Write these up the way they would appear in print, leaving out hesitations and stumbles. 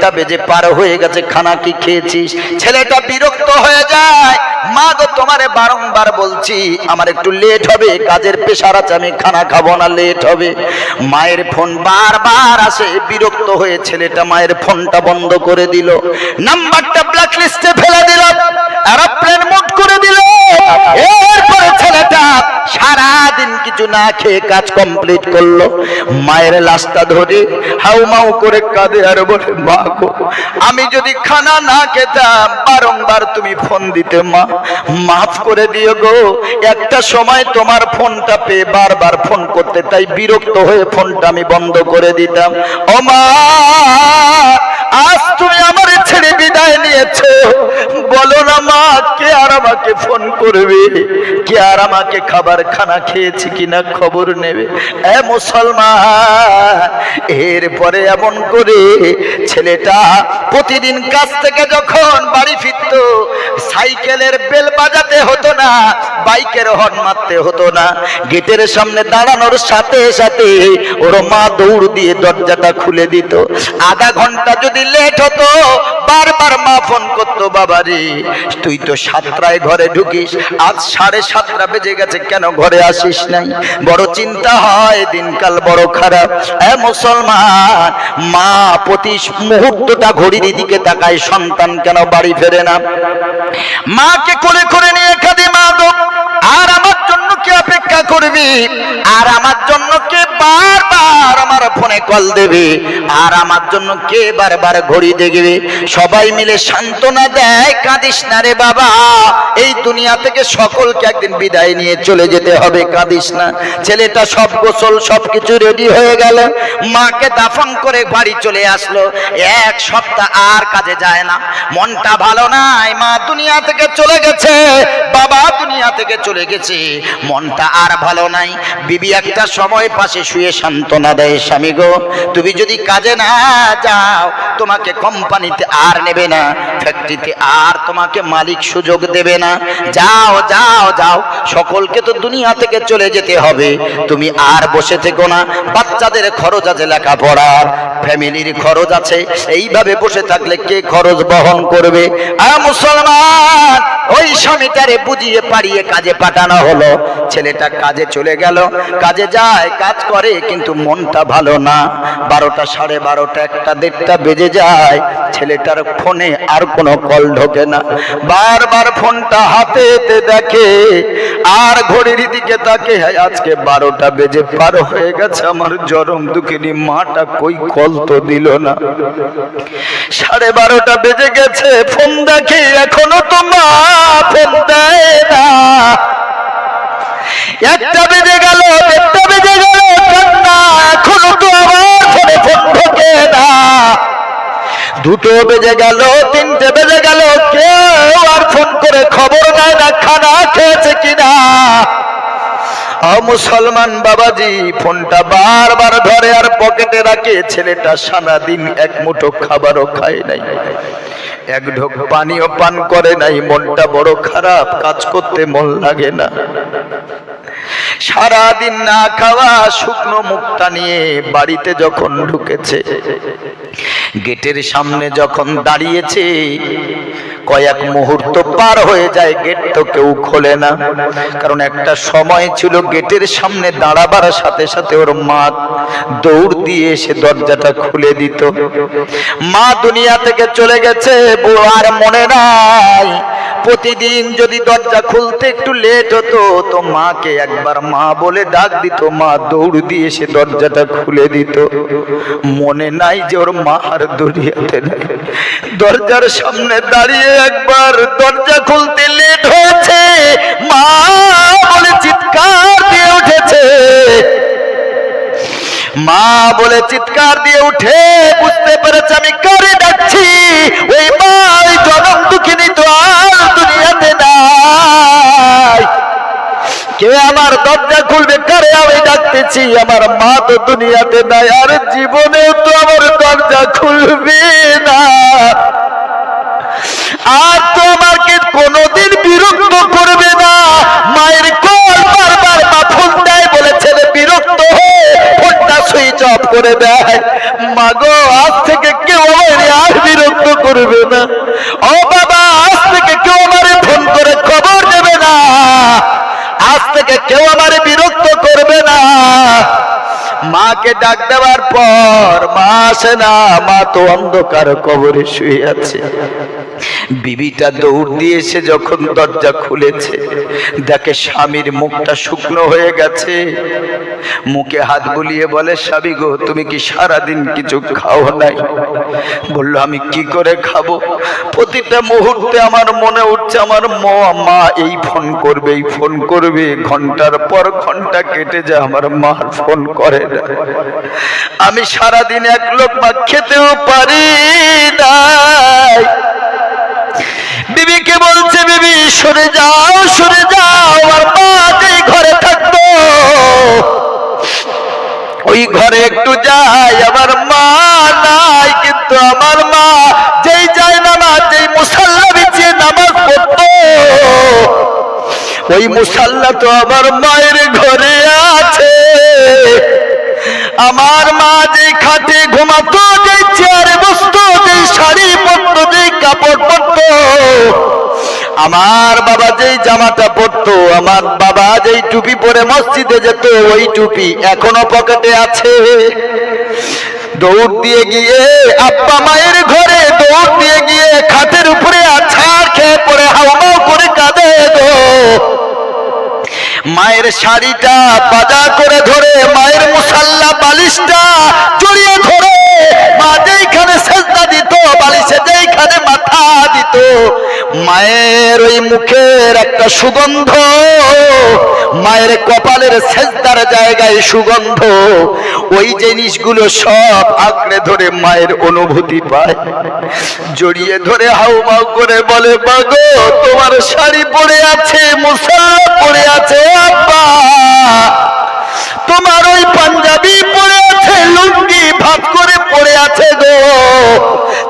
1টা বেজে পার হয়ে গেছে, খানা কি খেয়েছিস? ছেলেটা বিরক্ত হয়ে যায়, মা গো তোমারে বারংবার বলছি আমার একটু লেট হবে, কাজের প্রেশার আছে, আমি খানা খাবো না, লেট হবে। মায়ের ফোন বারবার আসে, বিরক্ত হয়ে ছেলেটা মায়ের ফোনটা বন্ধ করে দিল, নাম্বারটা ব্ল্যাক লিস্টে ফেলে দিল, এরোপ্লেন মোড করে দিল। এরপরে ছেলেটা সারাদিন কিছু না খেয়ে কাজ কমপ্লিট করলো। মায়ের লাশটা ধরে হাউমাউ করে কাঁদে আর বলে, মা গো আমি যদি খানা না খেতাম বারংবার তুমি ফোন দিতে, মা মাফ করে দিও গো, একটা সময় তোমার ফোনটা পেয়ে বারবার ফোন করতে, তাই বিরক্ত হয়ে ফোনটা আমি বন্ধ করে দিতাম। ও মা, আজ তুমি আমার ছেড়ে বিদায় নিয়েছো, বলো না মা কে আর আমাকে ফোন করবে, কে আর আমাকে খাবার খানা খেয়েছি কিনা খবর নেবে? এ মুসলমান, এরপরে এমন করে ছেলেটা প্রতিদিন কাজ থেকে যখন বাড়ি ফিরত, সাইকেলের বেল বাজাতে হতো না, বাইকের হর্ন মারতে হতো না, গেটের সামনে দাঁড়ানোর সাথে সাথে ওর মা দৌড় দিয়ে দরজাটা খুলে দিত। আধা ঘন্টা যদি লেট হতো বারবার মা ফোন করতো, বাবা রে তুই তো 7টায় ঘরে ঢুকিস, আজ 7:30 বেজে গেছে, কেন ঘরে আসিস নাই? বড় চিন্তা হয়, দিনকাল বড় খারাপ। এ মুসলমান, মা প্রতি মুহূর্তটা ঘড়ির দিকে তাকায়, সন্তান কেন বাড়ি ফেরে না? মাকে কোলে করে নিয়ে কাঁদে, মা গো আর আমার জন্য কে অপেক্ষা করবি, আর আমার জন্য কে বারবার আমার ফোনে কল দেবে, আর আমার জন্য কে বারবার ঘড়ি দেখবে? সবাই মিলে সান্ত্বনা দেয়, কাঁদিস না রে বাবা, এই দুনিয়া থেকে সকলকে একদিন বিদায় নিয়ে চলে যেতে হবে, কাঁদিস না। ছেলেটা সব গোসল সবকিছু রেডি হয়ে গেল, মাকে দাফন করে বাড়ি চলে আসলো। 1 সপ্তাহ আর কাজে যায় না, মনটা ভালো নাই, মা দুনিয়া থেকে চলে গেছে, বাবা দুনিয়া থেকে চলে গেছে, মনটা আর ভালো নাই। বিবি একটা সময় পাশে শুয়ে সান্ত্বনা দেয়, স্বামী গো তুমি যদি কাজে না যাও তোমাকে কোম্পানিতে আর নেবে না, ফ্যাক্টরিতে আর তোমাকে মালিক সুযোগ দেবে না, যাও যাও যাও, সকলকে তো দুনিয়া থেকে চলে যেতে হবে, তুমি আর বসে থেকো না, বাচ্চাদের খরচ আছে, লেখাপড়ার ফ্যামিলির খরচ আছে, এইভাবে বসে থাকলে কে খরচ বহন করবে? মুসলমান, ওই স্বামীটারে বুঝিয়ে পারিয়ে কাজে পাঠানো হলো, ছেলেটা কাজে চলে গেল, কাজে যায় কাজ করে কিন্তু মনটা ভালো না। 12টা 12:30 1টা 1:30 বেজে যায়, ছেলেটার ফোনে আর কোনো কল ঢোকে না, বারবার ফোনটা হাতে দেখে আর ঘড়ির দিকে তাকে, আজকে 12টা বেজে পার হয়ে গেছে, আমার জরম দুঃখিনী মাটা কই কল তো দিল না, 12:30 বেজে গেছে, ফোন দেখে এখনো তো মা ফোন দেয় না, 1টা বেজে গেল 1টা বেজে গেল, এখনো তো আমার ফোনে ফোন ঢোকে না, 2টো বেজে গেল 3টে বেজে গেল, কেউ আর ফোন করে খবর নেয় না খানা খেয়েছে কিনা। মুসলমান বাবাজি ফোনটা বারবার ধরে আর পকেটে রাখে, ছেলেটা সারাদিন এক মুঠো খাবারও খায় নাই, এক ঢোক পানিও পান করে নাই, মনটা বড় খারাপ, কাজ করতে মন লাগে না, সারাদিন না খাওয়া শুকনো মুখটা নিয়ে বাড়িতে যখন ঢুকেছে, গেটের সামনে যখন দাঁড়িয়েছে, কয়েক মুহূর্ত পার হয়ে যায়, গেট তো কেউ খোলে না, কারণ একটা সময় ছিল গেটের সামনে দাঁড়াবার সাথে সাথে ওর মা দৌড় দিয়ে এসে দরজাটা খুলে দিত। মা দুনিয়া থেকে চলে গেছে, বউ আর মনে নাই, প্রতিদিন যদি দরজা খুলতে একটু লেট হতো তো মাকে একবার মা বলে ডাক দিত, মা দৌড় দিয়ে এসে দরজাটা খুলে দিত। মনে নাই যে ওর মা আর দুনিয়াতে নাই, দরজার সামনে দাঁড়িয়ে একবার দরজা খুলতে লেট হয়েছে, মা বলে চিৎকার দিয়ে উঠেছে, মা বলে চিৎকার দিয়ে উঠে বুঝতে পেরেছে আমি কারে ডাকছি, ওই মা ওই জনম দুঃখিনী তো আর দুনিয়াতে নাই, কে আমার দরজা খুলবে, কারে আমি ডাকতেছি, আমার মা তো দুনিয়াতে নাই, আর জীবনেও তো আমার দরজা খুলবে না, আর তো আমাকে কোনোদিন বিরক্ত করবে না। মায়ের কল বারবার মা ফোন দেয় বলে ছেলে বিরক্ত হয়ে ফোনটা সুইচ অফ করে দেয়, মা গো আজ থেকে কেউ আমায় আর করবে না। ও বাবা, আজ থেকে কেউ আমারে ফোন করে খবর দেবে না, আজ থেকে কেউ আমারে বিরক্ত করবে না। মাকে ডাক দেওয়ার পর মা আসে না, মা তো অন্ধকার কবরে শুয়ে আছে। বিবিটা দৌড় দিয়ে এসে যখন দরজা খুলেছে, দেখে স্বামীর মুখটা শুকনো হয়ে গেছে। মুখে হাত বুলিয়ে বলে, স্বামী গো, তুমি কি সারাদিন কিছু খাও নাই? বলল, আমি কি করে খাবো? প্রতিটা মুহূর্তে আমার মনে উঠছে আমার মা এই ফোন করবে, এই ফোন করবে। ঘন্টার পর ঘন্টা কেটে যায়, আমার মা ফোন করে না। আমি সারাদিন এক লোকমা খেতেও পারি নাই। বিবিকে বলছে, বিবি সরে যাও, সরে যাও। আমার মা যেই ঘরে থাকতো ওই ঘরে একটু যাই, আমার মা নাই। কিন্তু আমার মা যেই যায় নামাজ, যেই মুসাল্লা বিছিয়ে নামাজ পড়তো, ওই মুসাল্লা তো আমার মায়ের ঘরে আছে। আমার মা যেই খাটে ঘুমাতো, যেই চেয়ারে বসতো, যেই শাড়ি পরতো, যেই কাপড় পরতো, আমার বাবা যেই জামাটা পরতো, আমার বাবা যেই টুপি পরে মসজিদে যেত, ওই টুপি এখনো পকেটে আছে। দৌড় দিয়ে গিয়ে আব্বা মায়ের ঘরে, দৌড় দিয়ে গিয়ে খাটের উপরে আছাড় খেয়ে পড়ে হাওমাও করে কাঁদে গো। মায়ের শাড়িটা বাজা করে ধরে, মায়ের মুসাল্লা বালিশটা জড়িয়ে ধরে, মা যেইখানে সেজদা দিত, বালিশে যেইখানে মাথা দিত, মায়ের ওই মুখের একটা সুগন্ধ, মায়ের কপালের সেজদার জায়গায় সুগন্ধ, ওই জিনিসগুলো সব আঁকড়ে ধরে মায়ের অনুভূতি পায়। জড়িয়ে ধরে হাউমাউ করে বলে, মাগো তোমার শাড়ি পরে আছে, মুসাল্লা পরে আছে, আব্বা তোমার ওই পাঞ্জাবি পরে আছে, লুঙ্গি ভাত করে পড়ে আছে গো,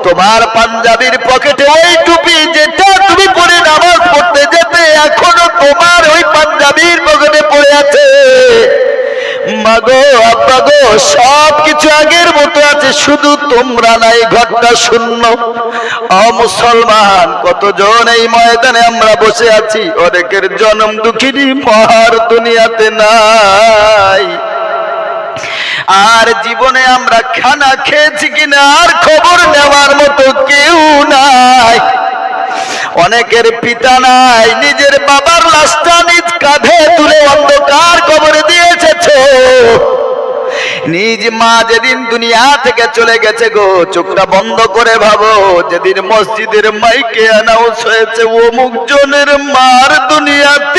তোমার পাঞ্জাবির পকেটে ওই টুপি যেটা তুমি পরে নামাজ পড়তে যেতে, এখনো তোমার ওই পাঞ্জাবির পকেটে পড়ে আছে। মাগো আব্বা গো, সব কিছু আগের মতো আছে, শুধু তোমরা নাই, ঘরটা শূন্য। মুসলমান, কতজন এই ময়দানে আমরা বসে আছি, অনেকের জন্ম দুঃখিনী মহার দুনিয়াতে নাই। আর জীবনে আমরা খানা খেয়েছি কিনা আর খবর নেওয়ার মতো কেউ নাই। অনেকের পিতা নাই, নিজের বাবার লাশটা নিজ কাঁধে তুলে অন্ধকার কবরে দিয়ে এসেছো। নিজ মা যেদিন দুনিয়া থেকে চলে গেছে গো, চোখটা বন্ধ করে ভাবো, যেদিন মসজিদের মাইকে অ্যানাউন্স হয়েছে অমুক জনের মার দুনিয়াতে